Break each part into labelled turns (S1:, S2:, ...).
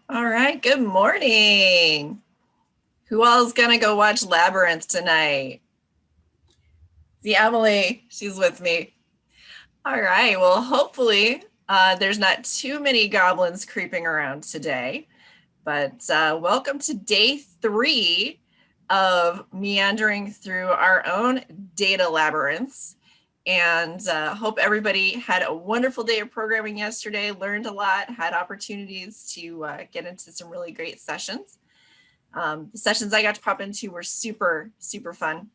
S1: All right, good morning. Who all's gonna go watch Labyrinth tonight? See, Emily, she's with me. All right, well, hopefully there's not too many goblins creeping around today, but welcome to day 3 of meandering through our own data labyrinths. And hope everybody had a wonderful day of programming yesterday, learned a lot, had opportunities to get into some really great sessions. The sessions I got to pop into were super, super fun.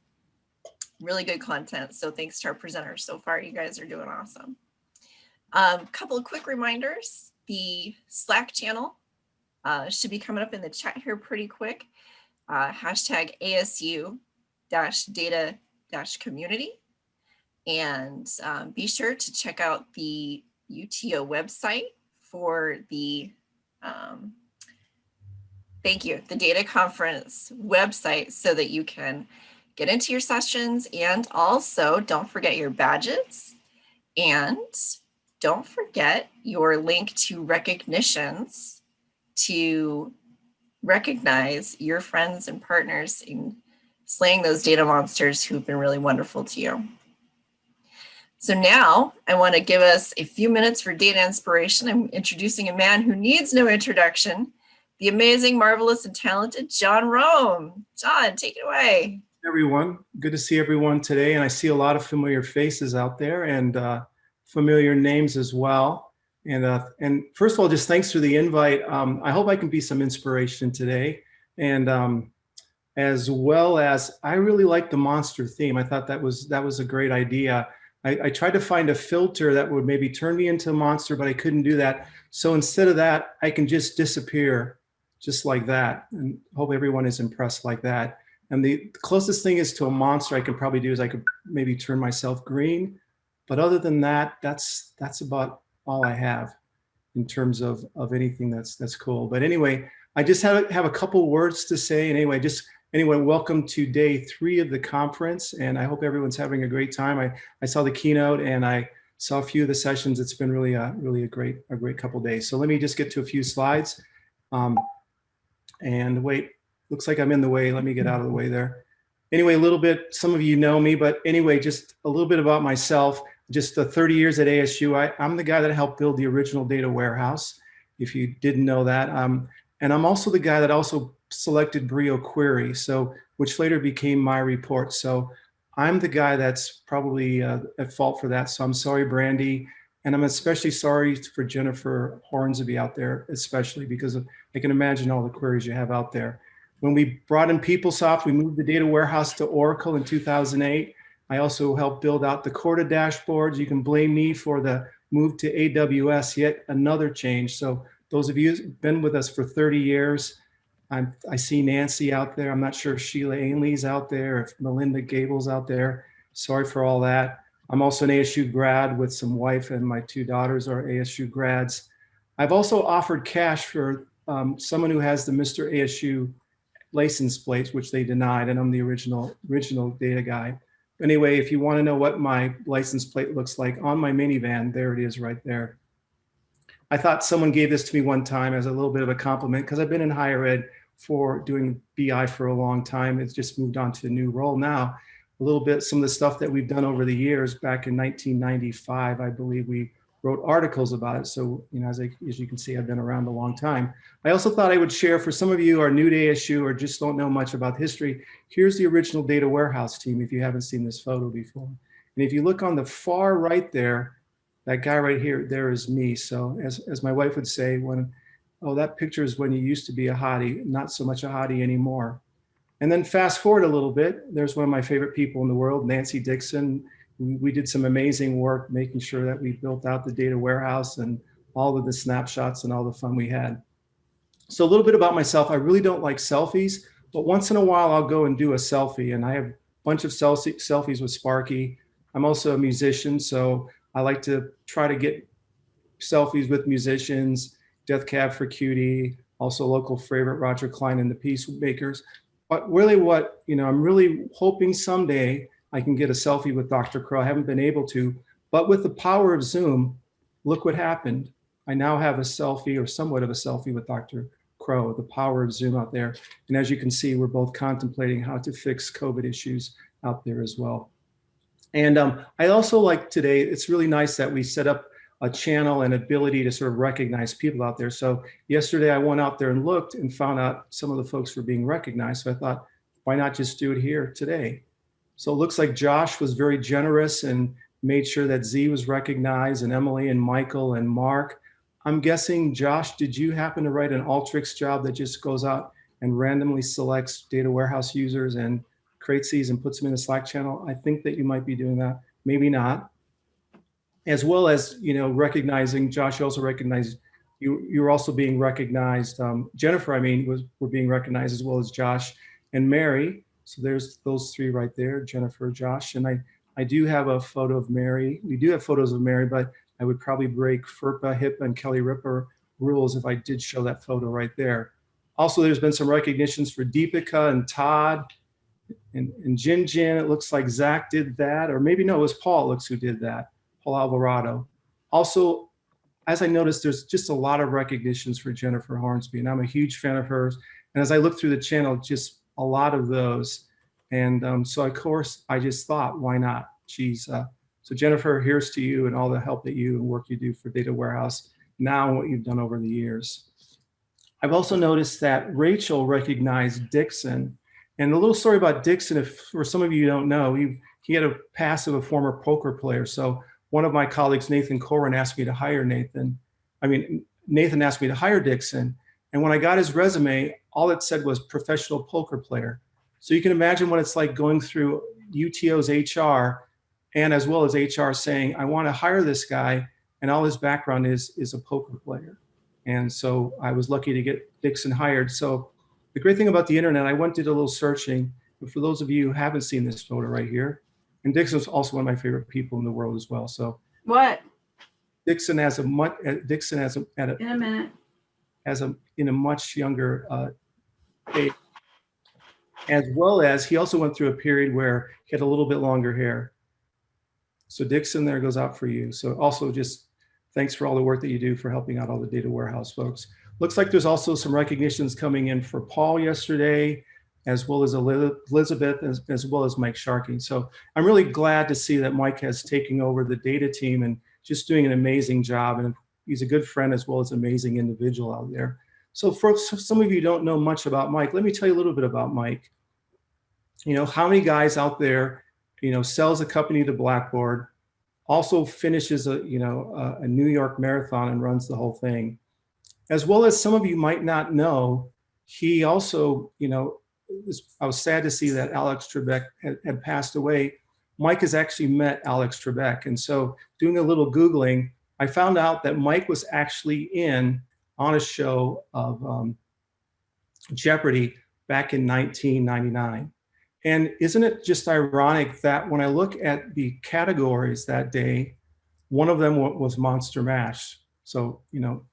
S1: Really good content. So thanks to our presenters so far. You guys are doing awesome. Couple of quick reminders. The Slack channel should be coming up in the chat here pretty quick. Hashtag ASU-data-community. And be sure to check out the UTO website for the the data conference website so that you can get into your sessions, and also don't forget your badges, and don't forget your link to recognitions to recognize your friends and partners in slaying those data monsters who've been really wonderful to you. So now I want to give us a few minutes for data inspiration. I'm introducing a man who needs no introduction, the amazing, marvelous, and talented John Rome. John, take it away.
S2: Everyone, good to see everyone today, and I see a lot of familiar faces out there and familiar names as well. And first of all, just thanks for the invite. I hope I can be some inspiration today, and as well as I really like the monster theme. I thought that was a great idea. I tried to find a filter that would maybe turn me into a monster, but I couldn't do that. So instead of that, I can just disappear just like that, and hope everyone is impressed like that. And the closest thing is to a monster I could probably do is I could maybe turn myself green. But other than that, that's about all I have in terms of anything that's cool. But anyway, I just have a couple words to say. And anyway, welcome to day 3 of the conference. And I hope everyone's having a great time. I saw the keynote and I saw a few of the sessions. It's been really a great couple of days. So let me just get to a few slides. And wait. Looks like I'm in the way. Let me get out of the way there. Anyway, a little bit, some of you know me, but anyway, just a little bit about myself. Just 30 years at ASU. I'm the guy that helped build the original data warehouse, if you didn't know that. And I'm also the guy that also selected Brio Query, which later became my report. So I'm the guy that's probably at fault for that. So I'm sorry, Brandy. And I'm especially sorry for Jennifer Hornsby out there, especially because I can imagine all the queries you have out there. When we brought in PeopleSoft, we moved the data warehouse to Oracle in 2008. I also helped build out the Corda dashboards. You can blame me for the move to AWS, yet another change. So those of you who've been with us for 30 years, I see Nancy out there. I'm not sure if Sheila Ainley's out there, if Melinda Gable's out there. Sorry for all that. I'm also an ASU grad with some wife, and my 2 daughters are ASU grads. I've also offered cash for someone who has the Mr. ASU license plates, which they denied, and I'm the original data guy. Anyway, if you want to know what my license plate looks like on my minivan, there it is right there. I thought someone gave this to me one time as a little bit of a compliment because I've been in higher ed for doing BI for a long time. It's just moved on to a new role now. A little bit, some of the stuff that we've done over the years. Back in 1995, I believe we wrote articles about it. So, you know, as you can see, I've been around a long time. I also thought I would share, for some of you who are new to ASU or just don't know much about history, here's the original data warehouse team if you haven't seen this photo before. And if you look on the far right there, that guy right here, there is me. So as my wife would say, oh, that picture is when you used to be a hottie, not so much a hottie anymore. And then fast forward a little bit, there's one of my favorite people in the world, Nancy Dixon. We did some amazing work making sure that we built out the data warehouse and all of the snapshots and all the fun we had. So a little bit about myself. I really don't like selfies, but once in a while I'll go and do a selfie, and I have a bunch of selfies with Sparky. I'm also a musician, so I like to try to get selfies with musicians, Death Cab for Cutie, also local favorite Roger Klein and the Peacemakers. But really I'm really hoping someday I can get a selfie with Dr. Crow. I haven't been able to, but with the power of Zoom, look what happened. I now have a selfie, or somewhat of a selfie, with Dr. Crow, the power of Zoom out there. And as you can see, we're both contemplating how to fix COVID issues out there as well. And I also like today, it's really nice that we set up a channel and ability to sort of recognize people out there. So yesterday I went out there and looked and found out some of the folks were being recognized. So I thought, why not just do it here today? So it looks like Josh was very generous and made sure that Z was recognized, and Emily and Michael and Mark. I'm guessing, Josh, did you happen to write an Alteryx job that just goes out and randomly selects data warehouse users and creates these and puts them in a Slack channel? I think that you might be doing that, maybe not. As well as, you know, recognizing, Josh, you also recognized, you're also being recognized. Jennifer, I mean, were being recognized, as well as Josh and Mary. So there's those three right there, Jennifer, Josh. And I do have a photo of Mary. We do have photos of Mary, but I would probably break FERPA, HIPAA, and Kelly Ripa rules if I did show that photo right there. Also, there's been some recognitions for Deepika and Todd and Jin. It looks like Zach did that, or maybe no, it was Paul, looks who did that, Paul Alvarado. Also, as I noticed, there's just a lot of recognitions for Jennifer Hornsby, and I'm a huge fan of hers. And as I look through the channel, just a lot of those. And so of course, I just thought, why not? She's, so Jennifer, here's to you and all the help that you and work you do for Data Warehouse now and what you've done over the years. I've also noticed that Rachel recognized Dixon. And a little story about Dixon, if for some of you who don't know, he had a past of a former poker player. So one of my colleagues, Nathan Coren, asked me to hire Nathan. Nathan asked me to hire Dixon. And when I got his resume, all it said was professional poker player. So you can imagine what it's like going through UTO's HR, and as well as HR saying, I want to hire this guy, and all his background is a poker player. And so I was lucky to get Dixon hired. So the great thing about the internet, I went, did a little searching. But for those of you who haven't seen this photo right here, and Dixon's also one of my favorite people in the world as well. So
S3: What?
S2: Dixon in a much younger age, as well as he also went through a period where he had a little bit longer hair. So Dixon, there goes out for you. So also just thanks for all the work that you do for helping out all the data warehouse folks. Looks like there's also some recognitions coming in for Paul yesterday, as well as Elizabeth, as well as Mike Sharkey. So I'm really glad to see that Mike has taken over the data team and just doing an amazing job. And he's a good friend as well as an amazing individual out there. So for some of you who don't know much about Mike, let me tell you a little bit about Mike. You know, how many guys out there, you know, sells a company to Blackboard, also finishes a New York marathon and runs the whole thing. As well as some of you might not know, he also, you know, I was sad to see that Alex Trebek had passed away. Mike has actually met Alex Trebek. And so doing a little Googling, I found out that Mike was actually on a show of Jeopardy back in 1999. And isn't it just ironic that when I look at the categories that day, one of them was Monster Mash. So, you know,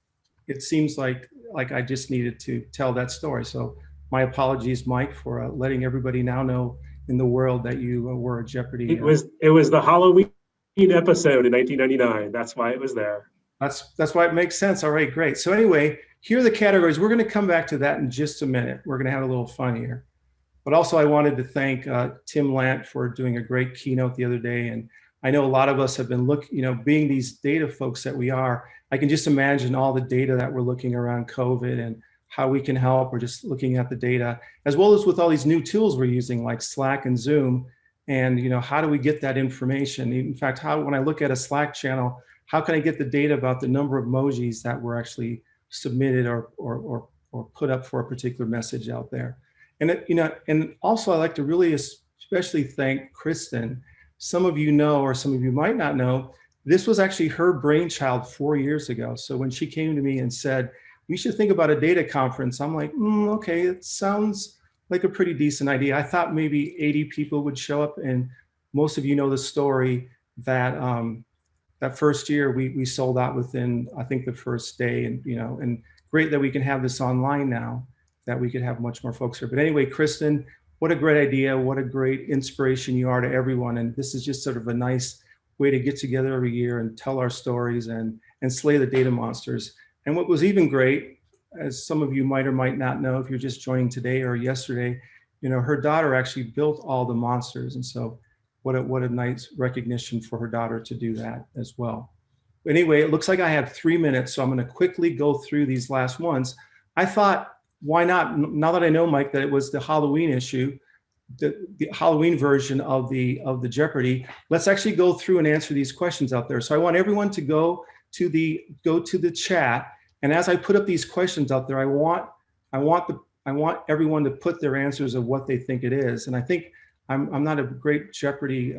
S2: it seems like I just needed to tell that story. So my apologies, Mike, for letting everybody now know in the world that you were a Jeopardy.
S4: It was the Halloween episode in 1999. That's why it was there.
S2: That's why it makes sense. All right, great. So anyway, here are the categories. We're going to come back to that in just a minute. We're going to have a little fun here. But also I wanted to thank Tim Lant for doing a great keynote the other day. And I know a lot of us have been being these data folks that we are, I can just imagine all the data that we're looking around COVID and how we can help. We're just looking at the data, as well as with all these new tools we're using like Slack and Zoom. And, you know, how do we get that information? In fact, when I look at a Slack channel, how can I get the data about the number of emojis that were actually submitted or put up for a particular message out there? And, and also I like to really especially thank Kristen. Some of you know, or some of you might not know, this was actually her brainchild 4 years ago. So when she came to me and said, we should think about a data conference, I'm like, okay, it sounds like a pretty decent idea. I thought maybe 80 people would show up, and most of you know the story that that first year we sold out within, I think, the first day. And, and great that we can have this online now, that we could have much more folks here. But anyway, Kristen, what a great idea. What a great inspiration you are to everyone. And this is just sort of a nice way to get together every year and tell our stories and slay the data monsters. And what was even great as some of you might or might not know, if you're just joining today or yesterday, her daughter actually built all the monsters. And so what a nice recognition for her daughter to do that as well. Anyway, it looks like I have 3 minutes, so I'm going to quickly go through these last ones. I thought, why not, now that I know, Mike, that it was the Halloween issue, the Halloween version of the Jeopardy, let's actually go through and answer these questions out there. So I want everyone to go to the chat, and as I put up these questions out there, I want everyone to put their answers of what they think it is. And I think I'm not a great Jeopardy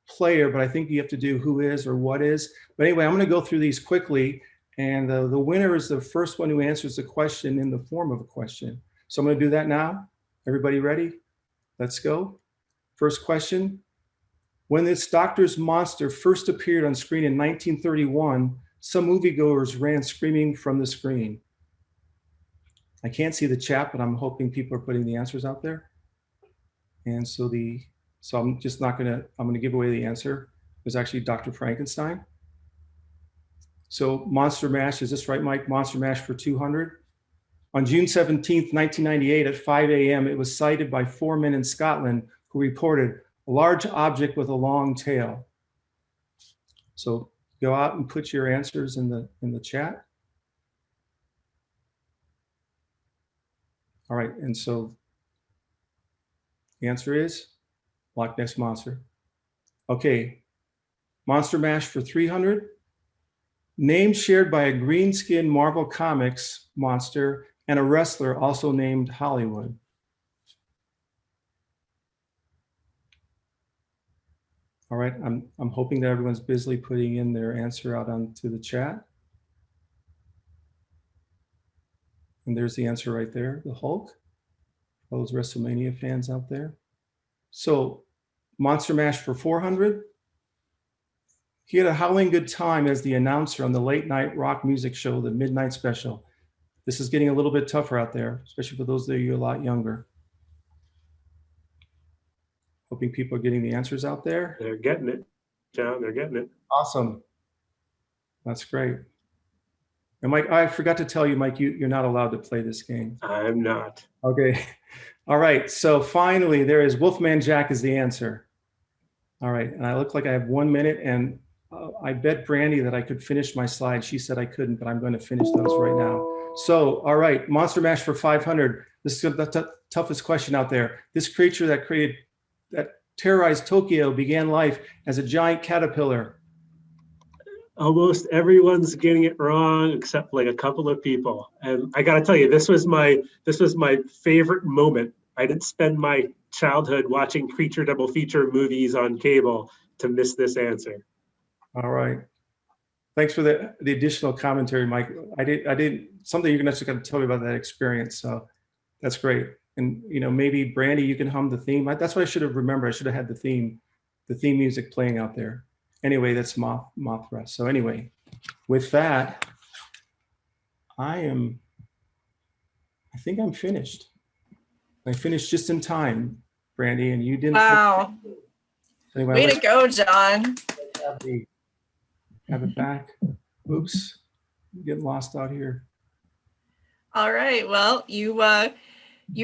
S2: player, but I think you have to do who is or what is. But anyway, I'm going to go through these quickly, and the winner is the first one who answers the question in the form of a question. So I'm going to do that now. Everybody ready? Let's go. First question. When this doctor's monster first appeared on screen in 1931, some moviegoers ran screaming from the screen. I can't see the chat, but I'm hoping people are putting the answers out there. And so I'm just not gonna, I'm gonna give away the answer. It was actually Dr. Frankenstein. So Monster Mash, is this right, Mike? Monster Mash for 200. On June 17th, 1998 at 5 a.m., it was sighted by 4 men in Scotland who reported a large object with a long tail. So go out and put your answers in the chat. All right, and so the answer is Loch Ness Monster. Okay, Monster Mash for 300. Name shared by a green-skinned Marvel Comics monster and a wrestler also named Hollywood. All right, I'm hoping that everyone's busily putting in their answer out onto the chat. And there's the answer right there, the Hulk. All those WrestleMania fans out there. So Monster Mash for 400. He had a howling good time as the announcer on the late night rock music show, The Midnight Special. This is getting a little bit tougher out there, especially for those of you a lot younger. Hoping people are getting the answers out there.
S4: They're getting it, John, they're getting it.
S2: Awesome. That's great. And Mike, I forgot to tell you, Mike, you're not allowed to play this game.
S4: I'm not.
S2: Okay. All right. So finally, there is Wolfman Jack is the answer. All right. And I look like I have 1 minute, and I bet Brandy that I could finish my slides. She said I couldn't, but I'm going to finish those right now. So, all right, Monster Mash for 500. This is the toughest question out there. This creature that terrorized Tokyo began life as a giant caterpillar.
S4: Almost everyone's getting it wrong except like a couple of people. And I got to tell you, this was my favorite moment. I didn't spend my childhood watching Creature double feature movies on cable to miss this answer.
S2: All right. Thanks for the additional commentary, Mike. I didn't something you're gonna have to tell me about that experience. So that's great. And maybe Brandy, you can hum the theme. That's what I should have remembered. I should have had the theme music playing out there. Anyway, that's Mothra. So anyway, with that, I think I'm finished. I finished just in time, Brandy, and you didn't.
S1: Wow.
S2: Anyway,
S1: way to go, John.
S2: Have it back. Oops, I'm getting lost out here.
S1: All right. Well, you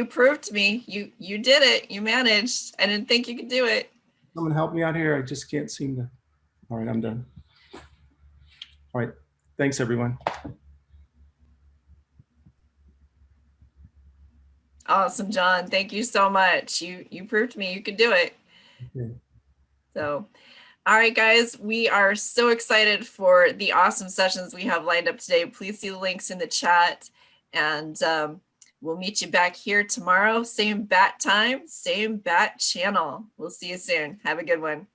S1: proved me. You did it. You managed. I didn't think you could do it.
S2: Someone help me out here. I just can't seem to. All right, I'm done. All right. Thanks, everyone.
S1: Awesome, John. Thank you so much. You proved me you could do it.
S2: Okay.
S1: So, all right, guys, we are so excited for the awesome sessions we have lined up today. Please see the links in the chat, and we'll meet you back here tomorrow. Same bat time, same bat channel. We'll see you soon. Have a good one.